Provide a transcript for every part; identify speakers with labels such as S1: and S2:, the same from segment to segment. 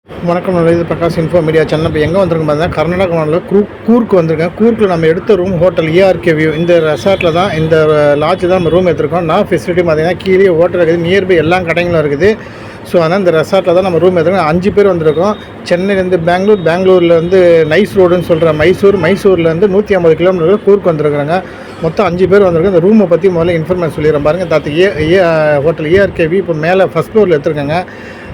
S1: வணக்கம். இது Prakash info media channel. இப்போ எங்கே வந்திருக்கோம் பார்த்தீங்கன்னா கர்நாடகா மாநிலம் கூர்க்கு வந்திருக்கேன். கூர்க்கில் நம்ம எடுத்த ரூம் ஹோட்டல் ERK வியூ. இந்த ரெசார்ட்டில் தான், இந்த லாட்ஜ் தான் நம்ம ரூம் எடுத்திருக்கோம். நான் ஃபெசிலிட்டி பார்த்தீங்கன்னா கீழே ஹோட்டல் இருக்குது, நியர்பை எல்லா கடைகளும் இருக்குது. ஸோ அதனால் இந்த ரெசார்ட்டில் தான் நம்ம ரூம் எடுத்துருக்கோம். 5 பேர் வந்திருக்கோம். சென்னையிலேருந்து பெங்களூர், பெங்களூர்லேருந்து நைஸ் ரோடுன்னு சொல்கிற மைசூர்லேருந்து 150 கிலோமீட்டர் கூர்க்கு வந்திருக்கிறாங்க. மொத்தம் 5 பேர் வந்திருக்கோம். இந்த ரூமை பற்றி முதல்ல இன்ஃபர்மேஷன் சொல்லிடுறேன் பாருங்கள். ஹோட்டல் ERK வியூ இப்போ மேலே ஃபஸ்ட் ஃப்ளோரில் எடுத்துருக்காங்க.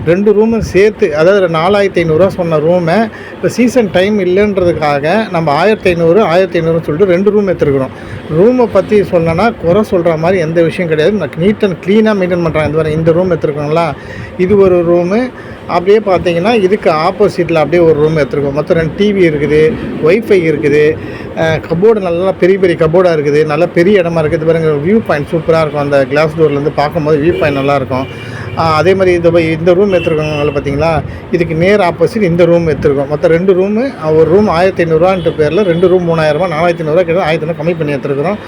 S1: 2 ரூமும் சேர்த்து, அதாவது 4500 சொன்ன ரூமை இப்போ சீசன் டைம் இல்லைன்றதுக்காக நம்ம 1500 சொல்லிட்டு 2 ரூம் எடுத்துருக்குறோம். ரூமை பற்றி சொன்னோன்னா குறை சொல்கிற மாதிரி எந்த விஷயம் கிடையாது. நீட் அண்ட் க்ளீனாக மெயின்டைன் பண்ணுறாங்க. இந்த ரூம் எடுத்துருக்கோங்களா, இது ஒரு ரூமு. அப்படியே பார்த்தீங்கன்னா இதுக்கு ஆப்போசிட்டில் அப்படியே ஒரு ரூம் எடுத்துருக்கோம். மொத்தம் 2 டிவி இருக்குது, ஒய்ஃபை இருக்குது, கபோர்டு நல்லா பெரிய பெரிய கபோர்டாக இருக்குது, நல்லா பெரிய இடமா இருக்குது. பாருங்கள், வியூ பாயிண்ட் சூப்பராக இருக்கும். அந்த கிளாஸ் டோர்லேருந்து பார்க்கும்போது வியூ பாயிண்ட் நல்லாயிருக்கும். அதே மாதிரி இந்த ரூம் எடுத்துருக்கோங்க பார்த்தீங்களா, இதுக்கு நேர் ஆப்போசிட் இந்த ரூம் எடுத்துருக்கோம். மொத்தம் 2 ரூமு. ஒரு ரூம் 1500 பேரில் 2 ரூம் 3000, 4500 கிட்ட 1500 கம்மி பண்ணி எடுத்துருக்குறோம்.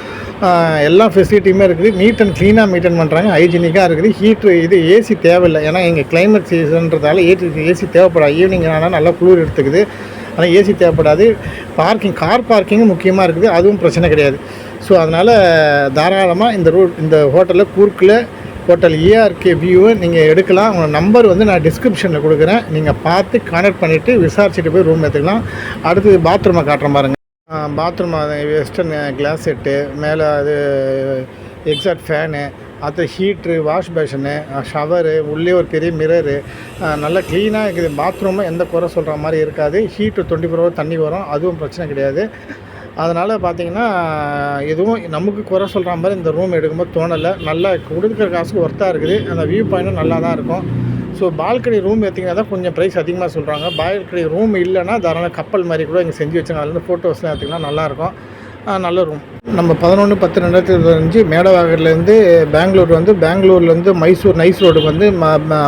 S1: எல்லா ஃபெசிலிட்டியுமே இருக்குது. நீட் அண்ட் க்ளீனாக மெயின்டைன் பண்ணுறாங்க, ஹைஜீனிக்காக இருக்குது. ஹீட்ரு இது ஏசி தேவையில்லை, ஏன்னா எங்கள் கிளைமேட் சீசன்றதால ஏசி தேவைப்படாது. ஈவினிங் ஆனால் நல்லா குளிர் எடுத்துக்குது, ஆனால் ஏசி தேவைப்படாது. கார் பார்க்கிங்கும் முக்கியமாக இருக்குது, அதுவும் பிரச்சனை கிடையாது. ஸோ அதனால் தாராளமாக இந்த ஹோட்டலில் கூர்க்கில் ஹோட்டல் ERK வியூவை நீங்கள் எடுக்கலாம். உங்கள் நம்பர் நான் டிஸ்கிரிப்ஷனில் கொடுக்குறேன். நீங்கள் பார்த்து கான்டாக்ட் பண்ணிவிட்டு விசாரிச்சுட்டு போய் ரூம் எடுத்துக்கலாம். அடுத்தது பாத்ரூமை காட்டுறேன் பாருங்கள். பாத்ரூம் வெஸ்டர்ன் கிளாஸ் செட்டு, மேலே அது எக்ஸாட் ஃபேனு, அது ஹீட்ரு, வாஷ் பேஷனு, ஷவரு, உள்ளே ஒரு பெரிய மிரரு, நல்லா க்ளீனாக இருக்குது. பாத்ரூமும் எந்த குறை சொல்கிற மாதிரி இருக்காது. ஹீட்ரு 24 ஹவர் தண்ணி வரும், அதுவும் பிரச்சனை கிடையாது. அதனால் பார்த்திங்கன்னா எதுவும் நமக்கு குறை சொல்கிற மாதிரி இந்த ரூம் எடுக்கும்போது தோணலை. நல்லா கொடுக்குற காசுக்கு ஒர்த்தாக இருக்குது. அந்த வியூ பாயிண்ட்டும் நல்லா தான் இருக்கும். ஸோ பால்கனி ரூம் எடுத்திங்கன்னா தான் கொஞ்சம் ப்ரைஸ் அதிகமாக சொல்கிறாங்க. பால்கனி ரூம் இல்லைன்னா தாராளமாக கப்பல் மாதிரி கூட இங்கே செஞ்சு வச்சுருங்க. அதுலேருந்து ஃபோட்டோஸ்லாம் எடுத்திங்கன்னா நல்லாயிருக்கும். நல்ல ரூம். நம்ம 11/10/2025 மேடவாகர்லேருந்து பெங்களூர்லேருந்து மைசூர் நைஸ் ரோடுக்கு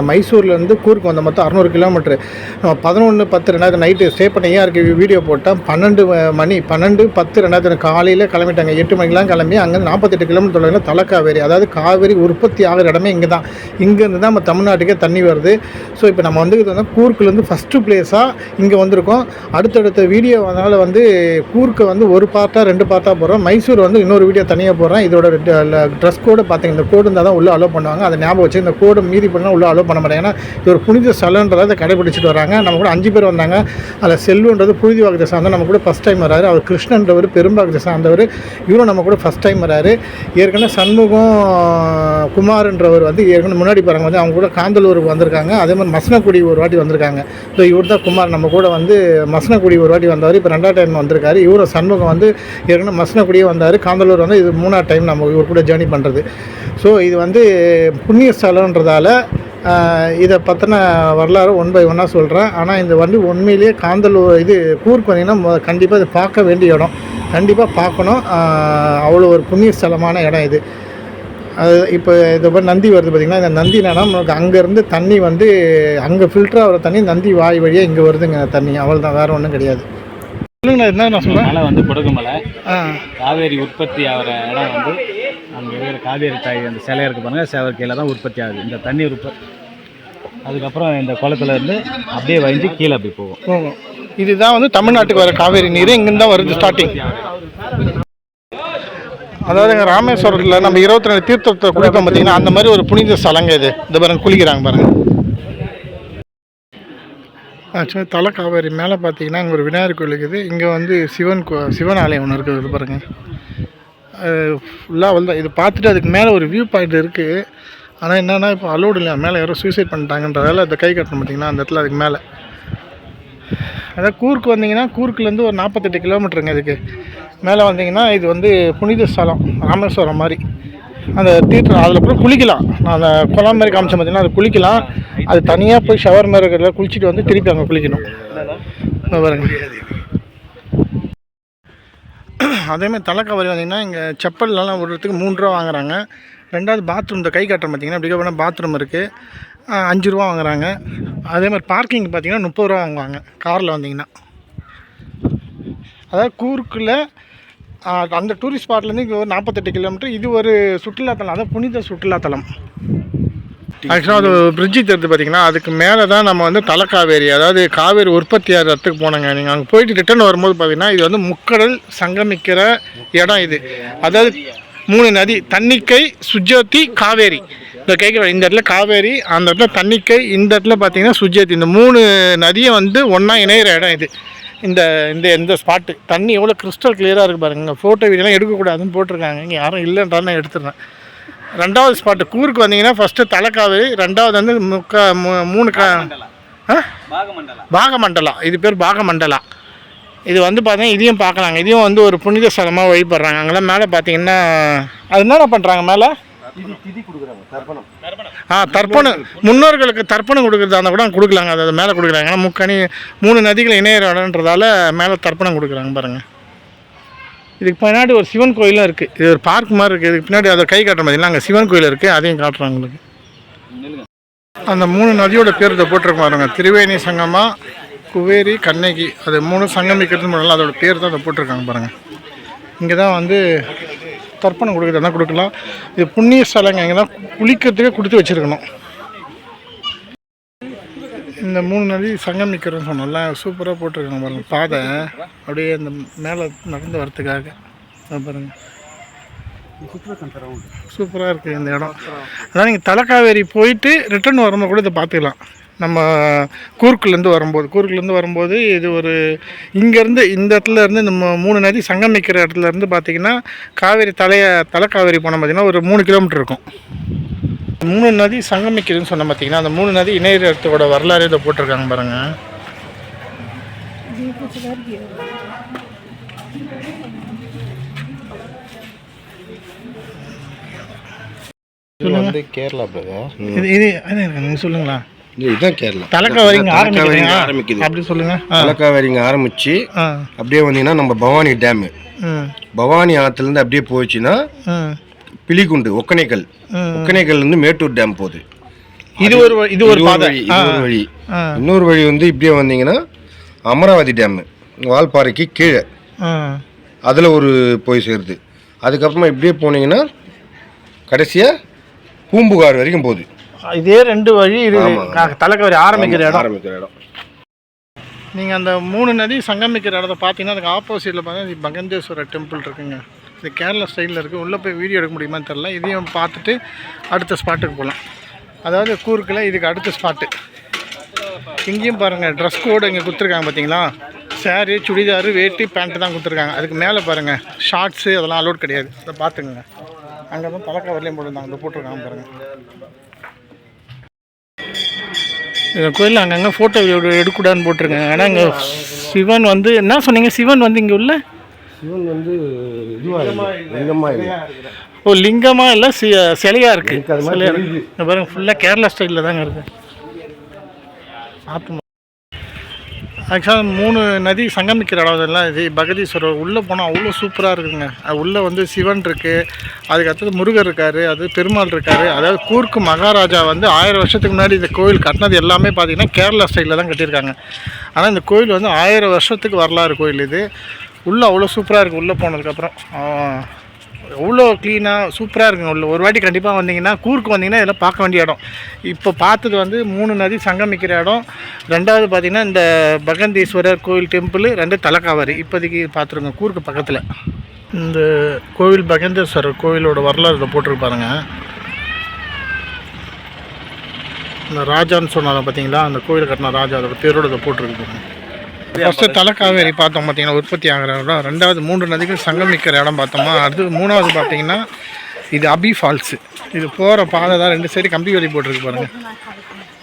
S1: மைசூர்லேருந்து கூர்க்கு வந்த மொத்தம் 600 கிலோமீட்ரு. நம்ம 11/10/2000 நைட்டு ஸ்டே பண்ண ERK வீடியோ போட்டால் 12:10 காலையில் கிளம்பிட்டாங்க. 8 மணிக்கெலாம் கிளம்பி அங்கேருந்து 48 கிலோமீட்டர் தொலைவில் தலைக்காவேரி, அதாவது காவேரி உற்பத்தி ஆகிற இடமே இங்கே தான். இங்கேருந்து தான் நம்ம தமிழ்நாட்டுக்கே தண்ணி வருது. ஸோ இப்போ நம்ம கூர்க்குலேருந்து ஃபஸ்ட்டு பிளேஸாக இங்கே வந்திருக்கோம். அடுத்தடுத்த வீடியோ அதனால் கூர்க்கை ஒரு பார்ட்டாக 2 பார்ட்டாக போடுறோம். மைசூர் இன்னொரு வீடியோ தனியாக போடுறேன். இதோட ட்ரெஸ் கோடு பார்த்தீங்க, இந்த கோடு இருந்தால் தான் உள்ளே அலோவ் பண்ணுவாங்க. அதை ஞாபகம் வச்சு, இந்த கோடு மீறி பண்ணால் உள்ளே அலோவ் பண்ண மாட்டாங்க. ஏன்னா இது ஒரு புனித ஸ்தலன்றதை அதை கடைபிடிச்சிட்டு வராங்க. நம்ம கூட 5 பேர் வந்தாங்க. அதில் செல்வன்றது புழுதி வாக்கத்தை சார்ந்தவர், நம்ம கூட ஃபஸ்ட் டைம் வராரு. அவர் கிருஷ்ணன்றவர் பெரும்பாக்கத்தை சார்ந்தவர், இவரும் நம்ம கூட ஃபஸ்ட் டைம் வராரு. ஏற்கனவே சண்முகம் குமார்ன்றவர் ஏற்கனவே முன்னாடி போகிறாங்க, அவங்க கூட காந்தலூருக்கு வந்திருக்காங்க. அதே மாதிரி மசனக்குடி ஒரு வாட்டி வந்திருக்காங்க. ஸோ இவர் தான் குமார், நம்ம கூட மசனக்குடி ஒரு வாட்டி வந்தவர், இப்போ 2ஆவது டைம் வந்திருக்காரு. இவரும் சண்முகம் ஏற்கனவே மசனக்குடியே வந்தார். காந்தலூர் இது 3ஆவது டைம் நம்ம இவர் கூட ஜேர்னி பண்ணுறது. ஸோ இது புண்ணிய ஸ்தலன்றதால இதை பற்றின வரலாறு 1 by 1 சொல்கிறேன். ஆனால் இந்த உண்மையிலேயே காந்தலூர் கூர்க்கு வந்தீங்கன்னா கண்டிப்பாக இது பார்க்க வேண்டிய இடம், கண்டிப்பாக பார்க்கணும். அவ்வளோ ஒரு புண்ணிய ஸ்தலமான இடம் இது. அது இப்போ இது நந்தி வருது பார்த்திங்கன்னா, இந்த நந்தி என்னன்னா நமக்கு அங்கேருந்து தண்ணி அங்கே ஃபில்டர் ஆகிற தண்ணி நந்தி வாய் வழியாக இங்கே வருதுங்க தண்ணி. அவள் தான், வேறு ஒன்றும் கிடையாது. சொல்லுங்கண்ணா, என்ன நான் சொல்கிறேன்.
S2: மலை கொடுக்குமலை காவேரி உற்பத்தி ஆகிற இடம் அங்கே இருக்கிற காவேரி தாய் அந்த சிலை இருக்குது பாருங்கள், சேவர் கீழே தான் உற்பத்தி ஆகுது இந்த தண்ணீர் அதுக்கப்புறம் இந்த குளத்துலேருந்து அப்படியே வழிஞ்சு கீழே அப்படி போகும்.
S1: இதுதான் தமிழ்நாட்டுக்கு வர காவேரி நீர் இங்கேருந்து தான் வருது ஸ்டார்டிங். அதாவது எங்கள் ராமேஸ்வரத்தில் நம்ம 22 தீர்த்தத்தை குளிப்போம் பார்த்திங்கன்னா, அந்த மாதிரி ஒரு புனித ஸ்தலங்க இது. இந்த பாருங்கள், குளிக்கிறாங்க பாருங்கள். ஆக்சுவலாக தலை காவேரி மேலே பார்த்தீங்கன்னா இங்கே ஒரு விநாயகர் கோயில் இருக்குது. இங்கே சிவன் ஆலயம் ஒன்று இருக்குது பாருங்கள். ஃபுல்லாக இது பார்த்துட்டு அதுக்கு மேலே ஒரு வியூ பாயிண்ட் இருக்குது. ஆனால் என்னென்னா இப்போ அலோடு இல்லை, மேலே யாரோ சூசைட் பண்ணிட்டாங்கன்றதால அந்த கை கட்டணும் பார்த்திங்கன்னா அந்த இடத்துல அதுக்கு மேலே. அதாவது கூர்க்கு வந்தீங்கன்னா கூர்க்குலேருந்து ஒரு 48 கிலோமீட்டருங்க. இதுக்கு மேலே வந்தீங்கன்னா இது புனித ஸ்தலம், ராமேஸ்வரம் மாதிரி. அந்த தீர்த்தம் அதில் கூட குளிக்கலாம். நான் அந்த குளம் மாதிரி காமிச்சேன் பார்த்திங்கன்னா, அது குளிக்கலாம். அது தனியாக போய் ஷவர் மாதிரி இருக்கிறத குளிச்சுட்டு திருப்பி அங்கே குளிக்கணும் பாருங்க. அதேமாதிரி தலைக்காவேரி வந்தீங்கன்னா இங்கே செப்பல்லாம் விடுறதுக்கு 3 ரூபா வாங்குறாங்க. 2வது பாத்ரூம், இந்த கை கட்டுற பார்த்திங்கன்னா இப்படி போனால் பாத்ரூம் இருக்குது, 5 ரூபா வாங்குறாங்க. அதே மாதிரி பார்க்கிங் பார்த்திங்கன்னா 30 ரூபா வாங்குவாங்க காரில் வந்தீங்கன்னா. அதாவது கூர்க்கில் அந்த டூரிஸ்ட் ஸ்பாட்லேருந்து இங்கே ஒரு 48 கிலோமீட்டர். இது ஒரு சுற்றுலாத்தலம், அதாவது புனித சுற்றுலாத்தலம். ஆக்சுவலாக அது பிரிட்ஜு தெரிஞ்சு பார்த்தீங்கன்னா அதுக்கு மேலே தான் நம்ம வந்து தலைக்காவேரி, அதாவது காவேரி உற்பத்தியாகிற இடத்துக்கு போனோங்க. நீங்கள் அங்கே போயிட்டு ரிட்டர்ன் வரும்போது பார்த்தீங்கன்னா இது வந்து முக்கடல் சங்கமிக்கிற இடம் இது. அதாவது 3 நதி, தன்னிக்கை, சுஜோதி, காவேரி. இந்த கைக்கு இந்த இடத்துல காவேரி, அந்த இடத்துல தன்னிக்கை, இந்த இடத்துல பார்த்தீங்கன்னா சுஜோதி. இந்த 3 நதியை வந்து ஒன்றா இணையிற இடம் இது. இந்த இந்த இந்த ஸ்பாட்டு தண்ணி எவ்வளோ கிறிஸ்டல் கிளியராக இருக்குது பாருங்க. ஃபோட்டோ வீடியோலாம் எடுக்கக்கூடாதுன்னு போட்டிருக்காங்க. இங்கே யாரும் இல்லைன்றாலும் நான் எடுத்துடுறேன். 2வது ஸ்பாட்டு கூருக்கு வந்தீங்கன்னா ஃபஸ்ட்டு தலைக்காவேரி, 2வது வந்து 3 பாகமண்டலம். இது பேர் பாகமண்டலம். இது வந்து பார்த்தீங்கன்னா இதையும் பார்க்கலாங்க. இதையும் வந்து ஒரு புனித ஸ்தலமாக வழிபடுறாங்க. அங்கெல்லாம் மேலே பார்த்தீங்கன்னா அது என்னென்ன பண்ணுறாங்க மேலே தர்ப்பணம், முன்னோர்களுக்கு தர்ப்பணம் கொடுக்குறதா இருந்தால் கூட கொடுக்கலாங்க. அதை மேலே கொடுக்குறாங்க. ஏன்னா 3 நதிகள் இணையிற இடம்ன்றதால மேலே தர்ப்பணம் கொடுக்குறாங்க பாருங்கள். இதுக்கு பின்னாடி ஒரு சிவன் கோயிலும் இருக்குது. இது ஒரு பார்க் மாதிரி இருக்குது. இதுக்கு பின்னாடி அதை கை காட்டுற பார்த்தீங்கன்னா அங்கே சிவன் கோயில் இருக்குது, அதையும் காட்டுறாங்க உங்களுக்கு. அந்த 3 நதியோட பேர் இதை போட்டிருக்க பாருங்க. திரிவேணி சங்கமா, குவேரி, கண்ணகி. அது 3 சங்கமிக்கிறது முன்னாடி அதோட பேர் தான் அதை போட்டிருக்காங்க பாருங்கள். இங்கே தான் வந்து தர்ப்பணம் கொடுக்குறதா கொடுக்கலாம். இது புண்ணிய ஸ்தலங்க. இங்கே தான் குளிக்கிறதுக்கே கொடுத்து வச்சுருக்கணும். இந்த 3 நதி சங்கமிக்கிறோன்னு சொன்னோம்ல, சூப்பராக போட்டிருக்காங்க பாருங்கள். பாதை அப்படியே இந்த மேலே நடந்து வரத்துக்காக பாருங்கள். சூப்பராக இருக்குது இந்த இடம். அதான் நீங்கள் தலைக்காவேரி போயிட்டு ரிட்டர்ன் வரும்போது கூட இதை பார்த்துக்கலாம். நம்ம கூர்க்குலேருந்து வரும்போது இது ஒரு இங்கேருந்து இந்த இடத்துல இருந்து இந்த 3 நதி சங்கமிக்கிற இடத்துல இருந்து பார்த்திங்கன்னா காவேரி தலைக்காவேரி போனால் பார்த்திங்கன்னா ஒரு 3 கிலோமீட்டர் இருக்கும். 3 நதி சங்கமிக்குதுன்னு சொன்ன பார்த்தீங்கன்னா அந்த 3 நதி இணையிற இடத்தோட வரலாறு இதை போட்டிருக்காங்க பாருங்கள்.
S3: வந்து கேரளா பிரதர்.
S1: இது நீங்கள் சொல்லுங்களா?
S3: இதுதான் கேரளா.
S1: தலைக்காவேரிங்க ஆரம்பிக்குது அப்படி சொல்லுங்க.
S3: தலைக்காவேரிங்க ஆரம்பிச்சு அப்படியே வந்தீங்கன்னா நம்ம பவானி டேமு, பவானி ஆற்றுலேருந்து அப்படியே போயிடுச்சுன்னா பிலிகுண்டு, ஒக்கனைக்கல் இருந்து மேட்டூர் டேம் போகுது. இது ஒரு வழி. இன்னொரு வழி வந்து இப்படியே வந்தீங்கன்னா அமராவதி டேமு வால்பாறைக்கு கீழே அதில் ஒரு போய் சேருது. அதுக்கப்புறமா இப்படியே போனீங்கன்னா கடைசியாக பூம்புகார் வரைக்கும் போகுது.
S1: இதே 2 வழி இது தலைக்காவேரி ஆரம்பிக்கிற இடம். நீங்கள் அந்த 3 நதி சங்கமிக்கிற இடத்த பார்த்தீங்கன்னா அதுக்கு ஆப்போசிட்டில் பார்த்தீங்கன்னா பகந்தேஸ்வரர் டெம்பிள் இருக்குங்க. இது கேரளா ஸ்டைலில் இருக்குது. உள்ளே போய் வீடியோ எடுக்க முடியுமான்னு தெரில. இதையும் பார்த்துட்டு அடுத்த ஸ்பாட்டுக்கு போகலாம். அதாவது கூர்க்கில் இதுக்கு அடுத்த ஸ்பாட்டு. இங்கேயும் பாருங்கள் ட்ரெஸ் கோடு இங்கே கொடுத்துருக்காங்க பார்த்தீங்களா. சேரீ, சுடிதாரு, வேட்டி, பேண்ட்டு தான் கொடுத்துருக்காங்க. அதுக்கு மேலே பாருங்கள் ஷார்ட்ஸு அதெல்லாம் அலோட் கிடையாது. அதை பார்த்துக்குங்க. அங்கே தான் தலைக்காவேரிலையும் போட்டுருந்தாங்க. அதை போட்டிருக்காங்க பாருங்கள். இந்த கோயிலில் அங்கங்கே ஃபோட்டோ எடுக்கூடாதுன்னு போட்டிருக்காங்க. ஏன்னா இங்கே சிவன் வந்து என்ன சொன்னீங்க? சிவன் வந்து இங்கே உள்ள
S3: சிவன் வந்து
S1: லிங்கமாக இல்லை சிலையாக இருக்குது. சிலையாக பாருங்கள் ஃபுல்லாக கேரளா ஸ்டைலில் தாங்க இருக்குது. ஆத்மா ஆக்சுவலாக 3 நதி சங்கமிக்கிற இடம் இதெல்லாம். இது பகதீஸ்வரர் உள்ளே போனால் அவ்வளோ சூப்பராக இருக்குதுங்க. உள்ளே வந்து சிவன் இருக்குது, அதுக்கடுத்தது முருகர் இருக்கார், அது பெருமாள் இருக்கார். அதாவது கூர்க்கு மகாராஜா வந்து 1000 வருஷத்துக்கு முன்னாடி இந்த கோயில் கட்டினது எல்லாமே பார்த்திங்கன்னா கேரளா ஸ்டைலில் தான் கட்டியிருக்காங்க. ஆனால் இந்த கோயில் வந்து 1000 வருஷத்துக்கு வரலாறு கோயில் இது. உள்ளே அவ்வளோ சூப்பராக இருக்குது. உள்ளே போனதுக்கப்புறம் அவ்வளோ க்ளீனாக சூப்பராக இருக்குங்க. உள்ள ஒரு வாட்டி கண்டிப்பாக வந்தீங்கன்னா கூர்க்கு வந்தீங்கன்னா இதெல்லாம் பார்க்க வேண்டிய இடம். இப்போ பார்த்தது வந்து 3 நதி சங்கமிக்கிற இடம். 2வது பார்த்திங்கன்னா இந்த பகந்தீஸ்வரர் கோயில் டெம்பிள், 2 தலைக்காவேரி. இப்போதைக்கு பார்த்துருங்க கூர்க்கு பக்கத்தில். இந்த கோவில் பகந்தீஸ்வரர் கோவிலோட வரலாறு இதை போட்டிருக்கு பாருங்கள். இந்த ராஜான்னு சொன்னாங்க பார்த்தீங்களா, அந்த கோயில் கட்டின ராஜா அதோட பேரோடு இதை போட்டிருக்கு. ஃபஸ்ட்டு தலைக்காவேரி பார்த்தோம் பார்த்தீங்கன்னா உற்பத்தி ஆகிற இடம். 2வது 3 நதிகள் சங்கமிக்கிற இடம் பார்த்தோமா. அடுத்து 3வது பார்த்தீங்கன்னா இது அபி ஃபால்ஸு. இது போகிற பாதை தான் 2 சைடு கம்பி வேலி போட்டிருக்கு பாருங்கள்.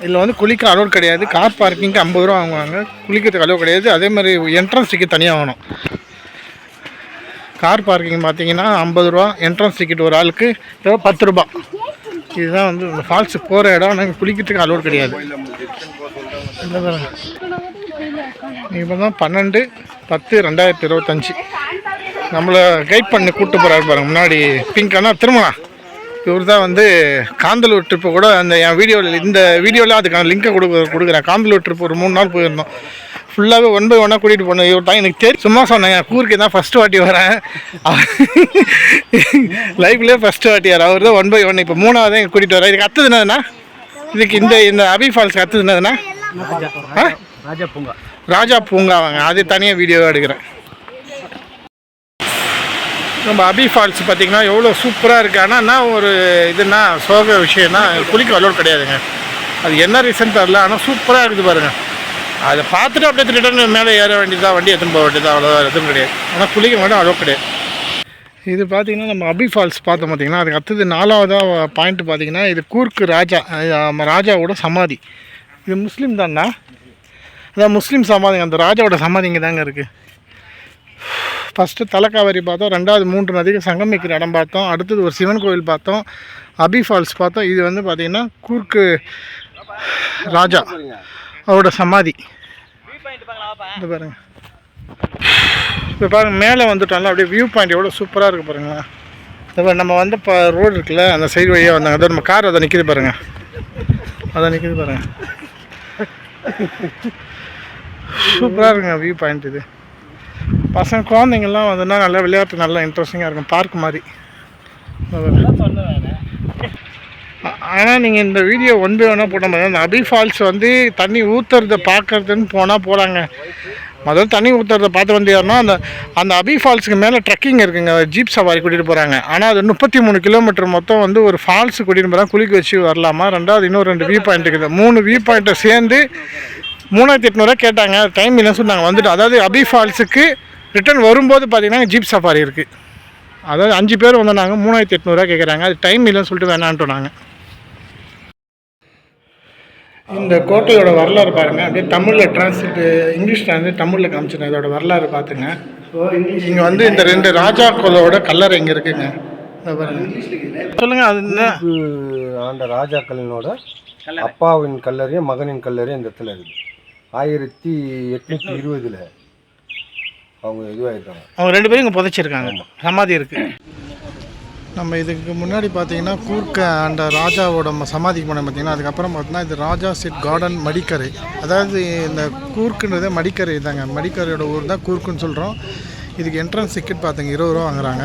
S1: இதில் வந்து குளிக்க அலோட் கிடையாது. கார் பார்க்கிங்க்கு 50 ரூபா வாங்குவாங்க. குளிக்கிறதுக்கு அலோட் கிடையாது. அதே மாதிரி என்ட்ரன்ஸ் டிக்கெட் தனியாக வாங்கணும். கார் பார்க்கிங் பார்த்தீங்கன்னா 50 ரூபா, என்ட்ரன்ஸ் டிக்கெட் ஒரு ஆளுக்கு 10 ரூபா. இதுதான் வந்து இந்த ஃபால்ஸு போகிற இடம். நாங்கள் குளிக்கிறதுக்கு அலோட் கிடையாது. இப்போ தான் 12/10/2025 நம்மளை கைட் பண்ணி கூப்பிட்டு போகிறாரு பாருங்க. முன்னாடி பிங்க் ஆனால் திருமணா இவர் தான் வந்து காந்தலூர் ட்ரிப்பு கூட அந்த என் வீடியோவில் இந்த வீடியோவில் அதுக்கான லிங்கை கொடுக்குறேன். காந்தலூர் ட்ரிப் ஒரு 3 நாள் போயிருந்தோம். ஃபுல்லாகவே 1 by 1 கூட்டிகிட்டு போனோம். இவர் தான் எனக்கு தெரியும். சும்மா சொன்னேங்க கூருக்கு தான் ஃபஸ்ட்டு வாட்டி வரேன். லைஃப்லேயே ஃபஸ்ட்டு வாட்டி வர அவர் தான் 1 by 1. இப்போ 3வது கூட்டிகிட்டு வரேன். இதுக்கு அடுத்தது என்னதுண்ணா? இதுக்கு இந்த அபி ஃபால்ஸ் கற்றுது என்னதுன்னா
S2: ராஜா பூங்கா.
S1: ராஜா பூங்காவாங்க, அது தனியாக வீடியோவாக எடுக்கிறேன். நம்ம அபி ஃபால்ஸ் பார்த்திங்கன்னா எவ்வளோ சூப்பராக இருக்குது. ஆனால் என்ன ஒரு இதுனா சோக விஷயம்னா குளிக்க அலோட் கிடையாதுங்க. அது என்ன ரீசன் தெரில, ஆனால் சூப்பராக இருக்குது பாருங்கள். அதை பார்த்துட்டு அப்படியே ரிட்டர்ன் மேலே ஏற வேண்டியதாக, வண்டி எடுத்துன்னு போக வேண்டியதாக, அவ்வளோதான், எதுவும் கிடையாது. ஆனால் குளிக்க மட்டும் அலோட் கிடையாது. இது பார்த்திங்கன்னா நம்ம அபி ஃபால்ஸ் பார்த்தோம் பார்த்திங்கன்னா, அதுக்கு அடுத்தது 4வது பாயிண்ட் பார்த்திங்கன்னா இது கூர்க்கு ராஜாவோட சமாதி. இது முஸ்லீம் தான்ண்ணா, அதான் முஸ்லீம் சமாதிங்க. அந்த ராஜாவோட சமாதி இங்கே தாங்க இருக்குது. ஃபஸ்ட்டு தலைக்காவேரி பார்த்தோம், 2வது 3 நதிகள் சங்கமிக்கிற இடம் பார்த்தோம், அடுத்தது ஒரு சிவன் கோவில் பார்த்தோம், அபி ஃபால்ஸ் பார்த்தோம். இது வந்து பார்த்திங்கன்னா கூர்க்கு ராஜா அவரோட சமாதி. இது பாருங்கள், இப்போ பாருங்கள் மேலே வந்துட்டோம்ல, அப்படியே வியூ பாயிண்ட் எவ்வளோ சூப்பராக இருக்குது பாருங்களேன். இப்போ நம்ம வந்து இப்போ ரோடு இருக்குல்ல, அந்த சைடு வழியாக வந்தாங்க, அதை நம்ம கார் அதை நிற்கிது பாருங்கள், அதை நிற்கிது பாருங்கள். சூப்பராக இருக்குங்க வியூ பாயிண்ட். இது பசங்க குழந்தைங்கள்லாம் வந்துன்னா நல்லா விளையாட்டு, நல்லா இன்ட்ரெஸ்டிங்காக இருக்கும், பார்க் மாதிரி. ஆனால் நீங்கள் இந்த வீடியோ ஒன்று வேணால் போட்ட மாதிரி அந்த அபி ஃபால்ஸ் வந்து தண்ணி ஊற்றுறத பார்க்குறதுன்னு போகிறாங்க. முதல்ல தண்ணி ஊற்றுறத பார்த்து வந்து யாருன்னா அந்த அபி ஃபால்ஸுக்கு மேலே ட்ரெக்கிங் இருக்குங்க, ஜீப் சவாரி கூட்டிகிட்டு போகிறாங்க. ஆனால் அது 33 கிலோமீட்டர் மொத்தம் வந்து ஒரு ஃபால்ஸு கூட்டிகிட்டு போகிறாங்க, குளிக்க வச்சு வரலாமா. 2வது இன்னும் 2 வியூ பாயிண்ட் இருக்குது. 3 வியூ பாயிண்ட்டை சேர்ந்து 3800 கேட்டாங்க. டைம் இல்லைன்னு சொன்னாங்க, வந்துட்டு. அதாவது அபி ஃபால்ஸுக்கு ரிட்டர்ன் வரும்போது பார்த்திங்கன்னா ஜீப் சஃபாரி இருக்குது. அதாவது 5 பேர் வந்து நாங்கள் 3800 கேட்குறாங்க. அது டைம் இல்லைன்னு சொல்லிட்டு வேணான்ட்டோம் நாங்கள். இந்த கோட்டையோட வரலாறு பாருங்கள், அப்படியே தமிழில் டிரான்ஸ்லேட், இங்கிலீஷில் வந்து தமிழில் காமிச்சிருந்தேன். இதோட வரலாறு பார்த்துங்க. இங்கே வந்து இந்த 2 ராஜாக்களோட கல்லறை இங்கே இருக்குங்க. சொல்லுங்கள், அது என்ன
S3: ஆண்ட ராஜாக்களினோட அப்பாவின் கல்லறையும் மகனின் கல்லறையும் இந்த இடத்துல இருக்குது. 1820 அவங்க இதுவாகிருக்காங்க.
S1: அவங்க 2 பேரும் இங்கே புதைச்சிருக்காங்க, சமாதி இருக்குது. நம்ம இதுக்கு முன்னாடி பார்த்தீங்கன்னா கூர்க்க அந்த ராஜாவோட சமாதிக்கு போனோம் பார்த்தீங்கன்னா. அதுக்கப்புறம் பார்த்தீங்கன்னா இது ராஜா சிட் கார்டன் மடிக்கரை. அதாவது இந்த கூர்க்குன்றது மடிக்கரை தாங்க, மடிக்கரையோட ஊர் தான் கூர்க்குன்னு சொல்கிறோம். இதுக்கு என்ட்ரன்ஸ் டிக்கெட் பார்த்துங்க 20 ரூபா வாங்குறாங்க.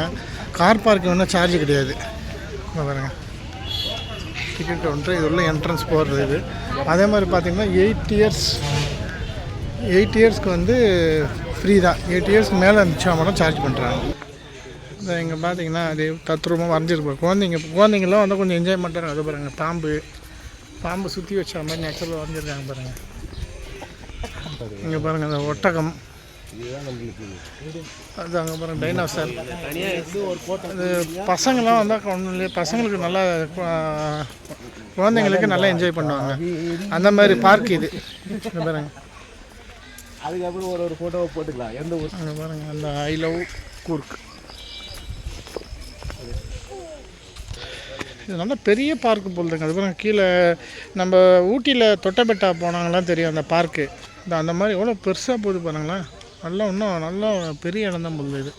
S1: கார் பார்க்கிங் ஒன்றும் சார்ஜ் கிடையாது பாருங்கள், டிக்கெட் ஒன்று. இது உள்ள என்ட்ரன்ஸ் போகிறது இது. அதே மாதிரி பார்த்திங்கன்னா 8 இயர்ஸ்க்கு வந்து ஃப்ரீ தான். 8 இயர்ஸ்க்கு மேலே இருந்துச்சா மட்டும் சார்ஜ் பண்ணுறாங்க. இந்த இங்கே பார்த்தீங்கன்னா அது தத்ரூபமாக வரைஞ்சிருப்போம். குழந்தைங்களாம் வந்து கொஞ்சம் என்ஜாய் பண்ணுறாங்க. அது பாருங்கள், பாம்பு சுற்றி வச்ச மாதிரி நேச்சுரலாக வரைஞ்சிருக்காங்க பாருங்கள். இங்கே பாருங்கள் அந்த ஒட்டகம், அது அங்கே பாருங்கள் டைனோசர். அது பசங்களாம் வந்தால் ஒன்றும் இல்லையே, பசங்களுக்கு நல்லா குழந்தைங்களுக்கு நல்லா என்ஜாய் பண்ணுவாங்க. அந்த மாதிரி பார்க் இது. இங்கே பாருங்கள்,
S2: அதுக்கப்புறம் ஒரு ஃபோட்டோவை போட்டுக்கலாம். எந்த ஊர்
S1: அங்கே பாருங்கள் அந்த ஐ லவ் கூர்க். இது நல்ல பெரிய பார்க்கு போல்துங்க. அதுக்கப்புறம் கீழே நம்ம ஊட்டியில் தொட்டபெட்டா போனாங்களாம் தெரியும் அந்த பார்க்கு. அந்த மாதிரி எவ்வளோ பெருசாக போகுது பாருங்களேன். நல்லா இன்னும் நல்லா பெரிய இடம் தான் போகுது இது.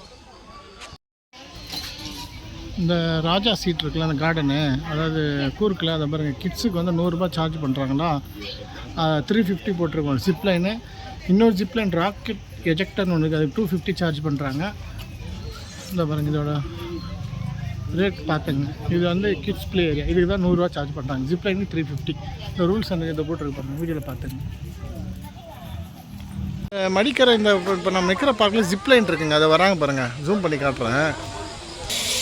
S1: இந்த ராஜா சீட் இருக்குல்ல அந்த கார்டனு, அதாவது கூர்க்கில் அதை பாருங்கள். கிட்ஸுக்கு வந்து 100 ரூபா சார்ஜ் பண்ணுறாங்களா. 350 போட்டிருக்கோம் ஜிப்லைனு. இன்னொரு ஜிப்லைன் ராக்கெட் எஜெக்டர்னு ஒன்று இருக்குது, அது 250 சார்ஜ் பண்ணுறாங்க. இந்த பாருங்கள் இதோட ரேட் பார்த்துங்க. இது வந்து கிட்ஸ் ப்ளே ஏரியா, இதுக்கு தான் 100 ரூபா சார்ஜ் பண்ணுறாங்க. ஜிப்லைனுக்கு 350. இந்த ரூல்ஸ் அந்த இதை போட்டுருக்கு பாருங்கள், வீடியோவில் பார்த்துங்க. மடிக்கரை இந்த இப்போ நம்ம நிற்கிற பார்க்கில் ஜிப்லைன் இருக்குங்க, அதை வராங்க பாருங்கள், ஜூம் பண்ணி காட்டுறேன்.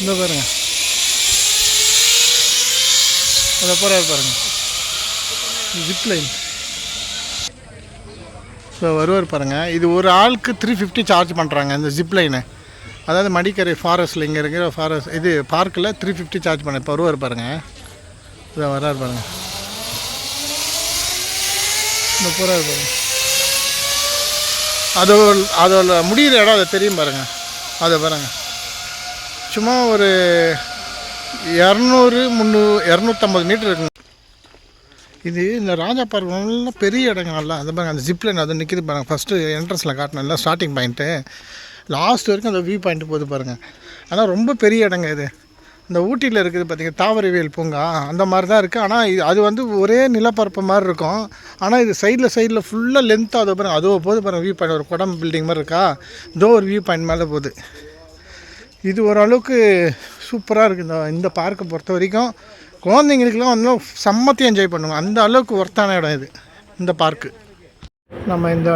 S1: இந்த பாருங்கள் அதை பாருங்கள் ஜிப்லைன். இப்போ வருவார் பாருங்கள். இது ஒரு ஆளுக்கு 350 சார்ஜ் பண்ணுறாங்க இந்த ஜிப்லைனு. அதாவது மடிக்கரை ஃபாரஸ்ட்டில் இங்கே இருக்கிற ஃபாரஸ்ட் இது பார்க்கில் 350 சார்ஜ் பண்ண. இப்போ வருவார் பாருங்கள், இதை வராரு பாருங்கள், இந்த போகிறாரு பாருங்கள். அதோட முடிகிற இடம் அதை தெரியும் பாருங்கள், அதை பாருங்கள். சும்மா ஒரு 250 மீட்டர் இருக்குங்க. இது இந்த ராஜா பார்க் நல்லா பெரிய இடங்க, நல்லா அந்த பாருங்கள். அந்த ஜிப்லைன் அது நிற்கிது பாருங்கள். ஃபஸ்ட்டு என்ட்ரன்ஸில் காட்டினேன் இல்லை, ஸ்டார்டிங் பாயிண்ட்டு லாஸ்ட் வரைக்கும் அந்த வியூ பாயிண்ட்டு போகுது பாருங்கள். ஆனால் ரொம்ப பெரிய இடங்க இது. இந்த ஊட்டியில் இருக்குது பார்த்திங்கன்னா தாவரவியல் பூங்கா, அந்த மாதிரி தான் இருக்குது. ஆனால் அது வந்து ஒரே நிலப்பரப்பு மாதிரி இருக்கும். ஆனால் இது சைடில் ஃபுல்லாக லென்த்தாக அதை பாருங்கள், அதோ போகுது பாருங்கள் வியூ பாயிண்ட். ஒரு குடம் பில்டிங் மாதிரி இருக்கா, இதோ ஒரு வியூ பாயிண்ட் மேலே போகுது. இது ஓரளவுக்கு சூப்பராக இருக்குது இந்த பார்க்கை பொறுத்த வரைக்கும். குழந்தைங்களுக்குலாம் வந்து செம்மத்தையும் என்ஜாய் பண்ணுவாங்க. அந்த அளவுக்கு ஒர்த்தான இடம் இது இந்த பார்க்கு. நம்ம இந்த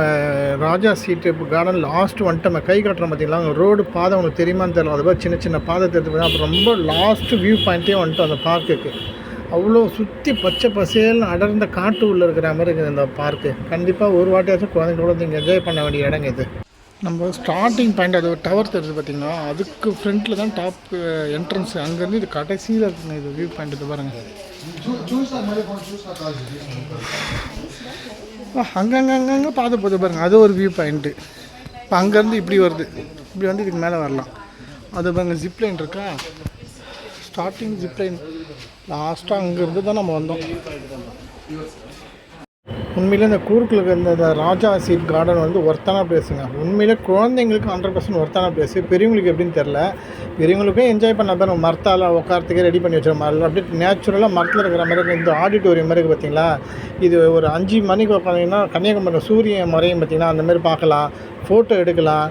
S1: ராஜா சீட்டு கார்டன் லாஸ்ட் வந்துட்டு நம்ம கை காட்டுறோம் பார்த்தீங்களா, ரோடு பாதை உங்களுக்கு தெரியுமான்னு தெரியல. அது மாதிரி சின்ன சின்ன பாதை தெரிஞ்சு அப்புறம் ரொம்ப லாஸ்ட்டு வியூ பாயிண்ட்டே வந்துட்டு அந்த பார்க்குக்கு. அவ்வளோ சுற்றி பச்சை பசேல்னு அடர்ந்த காட்டு உள்ளே இருக்கிற மாதிரி இருக்குது இந்த பார்க்கு. கண்டிப்பாக ஒரு வாட்டியாச்சும் குழந்தைங்களோட நீங்கள் என்ஜாய் பண்ண வேண்டிய இடங்க இது. நம்ம ஸ்டார்டிங் பாயிண்ட் அது ஒரு டவர் தெரியுது பார்த்தீங்கன்னா, அதுக்கு ஃப்ரண்ட்டில் தான் டாப் என்ட்ரன்ஸ். அங்கேருந்து இது கடைசியில் இருக்குங்க இது வியூ பாயிண்ட். இது பாருங்கள், அங்கங்கே பார்த்து போது பாருங்கள், அது ஒரு வியூ பாயிண்ட்டு. இப்போ அங்கேருந்து இப்படி வருது, இப்படி வந்து இதுக்கு மேலே வரலாம். அது பாருங்கள் ஜிப்லைன் இருக்கா, ஸ்டார்டிங் ஜிப்லைன் லாஸ்ட்டாக அங்கேருந்து தான் நம்ம வந்தோம். உண்மையிலே இந்த கூர்க்கில் இந்த ராஜா சீட் கார்டன் வந்து ஒர்த்தான பிளேஸுங்க. உண்மையிலே குழந்தைங்களுக்கு 100% ஒர்த்தான பிளேஸு. பெரியவங்களுக்கு எப்படின்னு தெரில, பெரியவங்களுக்கும் என்ஜாய் பண்ண பேர் மரத்தால் உட்காரத்துக்கே ரெடி பண்ணி வச்சுருமா. அப்படியே நேச்சுரலாக மரத்தில் இருக்கிற மாதிரி இந்த ஆடிட்டோரியம் மாதிரி இருக்குது பார்த்தீங்களா. இது ஒரு 5 மணிக்கு உட்காந்திங்கன்னா கன்னியாகுமரி சூரியன் மறையும் பார்த்தீங்கன்னா, அந்தமாரி பார்க்கலாம், ஃபோட்டோ எடுக்கலாம்.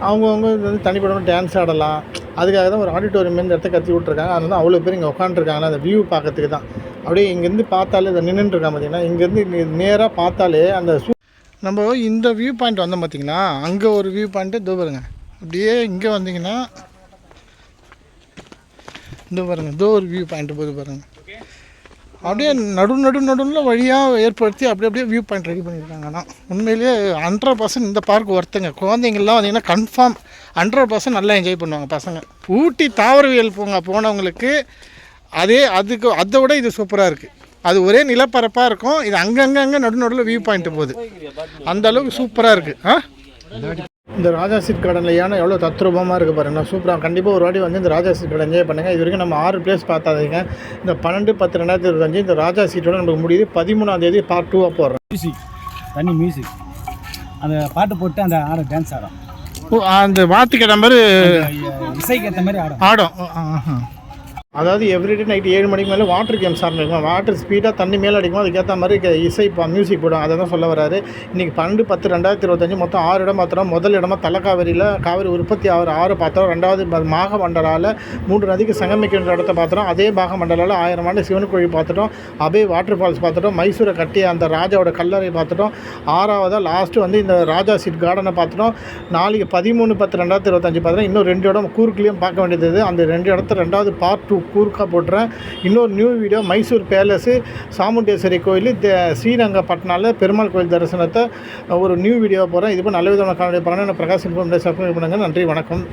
S1: அவங்கவுங்க வந்து தனிப்படமாக டான்ஸ் ஆடலாம். அதுக்காக தான் ஒரு ஆடிட்டோரியம் இந்த இடத்த கட்டி விட்ருக்காங்க. அதனால தான் அவ்வளோ பேர் இங்கே உட்காந்துருக்காங்கன்னா அந்த வியூ பார்க்கறதுக்கு தான். அப்படியே இங்கேருந்து பார்த்தாலே இதை நின்றுட்டுருக்காங்க பார்த்தீங்கன்னா, இங்கேருந்து நேராக பார்த்தாலே அந்த நம்ம இந்த வியூ பாயிண்ட் வந்தோம் பார்த்தீங்கன்னா, அங்கே ஒரு வியூ பாயிண்ட்டு இதோ பாருங்க. அப்படியே இங்கே வந்தீங்கன்னா இதோ பாருங்கள், இதோ ஒரு வியூ பாயிண்ட்டு போது பாருங்கள். அப்படியே நடுவில் வழியாக ஏற்படுத்தி அப்படியே வியூ பாயிண்ட் ரெடி பண்ணியிருக்காங்க. ஆனால் உண்மையிலேயே 100% இந்த பார்க் ஒர்த்துங்க. குழந்தைங்கள்லாம் வந்தீங்கன்னா கன்ஃபார்ம் 100% நல்லா என்ஜாய் பண்ணுவாங்க பசங்க. ஊட்டி தாவரவியல் போனவங்களுக்கு அதை விட இது சூப்பராக இருக்குது. அது ஒரே நிலப்பரப்பாக இருக்கும். இது அங்கங்கே நடுவில் வியூ பாயிண்ட்டு போகுது. அந்த அளவுக்கு சூப்பராக இருக்குது. இந்த ராஜா சீட் கார்டனில் ஏன்னா எவ்வளோ தத்ரூபமாக இருக்குது பாருங்கள், சூப்பராக. கண்டிப்பாக ஒரு வாட்டி வந்து இந்த ராஜா சீட் கார்டன் என்ஜாய் பண்ணுங்கள். இது வரைக்கும் நம்ம 6 பிளேஸ் பார்த்தாதீங்க. இந்த 12/10/2025 இந்த ராஜா சீட்டோட நமக்கு முடியுது. 13ஆம் தேதி பார்ட் 2 போடுறோம்.
S2: தனி மியூசிக் அந்த பாட்டு போட்டு அந்த டான்ஸ் ஆடும்.
S1: அந்த வாத்துக்கு ஏற்ற மாதிரி
S2: இசைக்கு ஏற்ற மாதிரி ஆடும்.
S1: அதாவது எவ்ரிடே நைட்டு 7 மணிக்கு மேலே வாட்டர் கேம்ஸ் ஆரம்பிக்கும். வாட்டர் ஸ்பீடாக தண்ணி மேலே அடிக்கும். அதுக்கேற்ற மாதிரி இசை மியூசிக் போடும். அதை தான் சொல்ல வராரு. இன்றைக்கி 12/10/2025 மொத்தம் 6 இடம் பார்த்துறோம். முதல் இடமா தலக்காவேரியில் காவிரி உற்பத்தி ஆகிற 6 பார்த்தோம். 2வது பாகமண்டலால் 3 நதிக்கு சங்கமிக்கின்ற இடத்த பார்த்துட்டோம். அதே பாகமண்டலால் 1000 ஆண்டு சிவன் கோயில் பார்த்துட்டோம். அபே வாட்டர் ஃபால்ஸ் பார்த்துட்டோம். மைசூரை கட்டிய அந்த ராஜாவோட கல்லறை பார்த்துட்டோம். 6வதாக லாஸ்ட்டு வந்து இந்த ராஜா சீட் கார்டனை பார்த்துட்டோம். நாளைக்கு 13/10/2025 பார்த்துட்டோம். இன்னும் 2 இடம் கூர்க்லேயும் பார்க்க வேண்டியது. அந்த 2 இடத்த 2வது பார்ட் 2 கூர்க்கா போட்டுறேன். இன்னொரு new video Mysore palace, Chamundeshwari கோயில், ஸ்ரீரங்கப்பட்டினால பெருமாள் கோயில் தரிசனத்தை ஒரு நியூ வீடியோ போகிறேன். இது நல்ல விதமான காணொலி பாருங்கள். பிரகாஷ் இன்ஃபர்மேஷன் சப்ஸ்கிரைப் பண்ணுங்கள். நன்றி, வணக்கம்.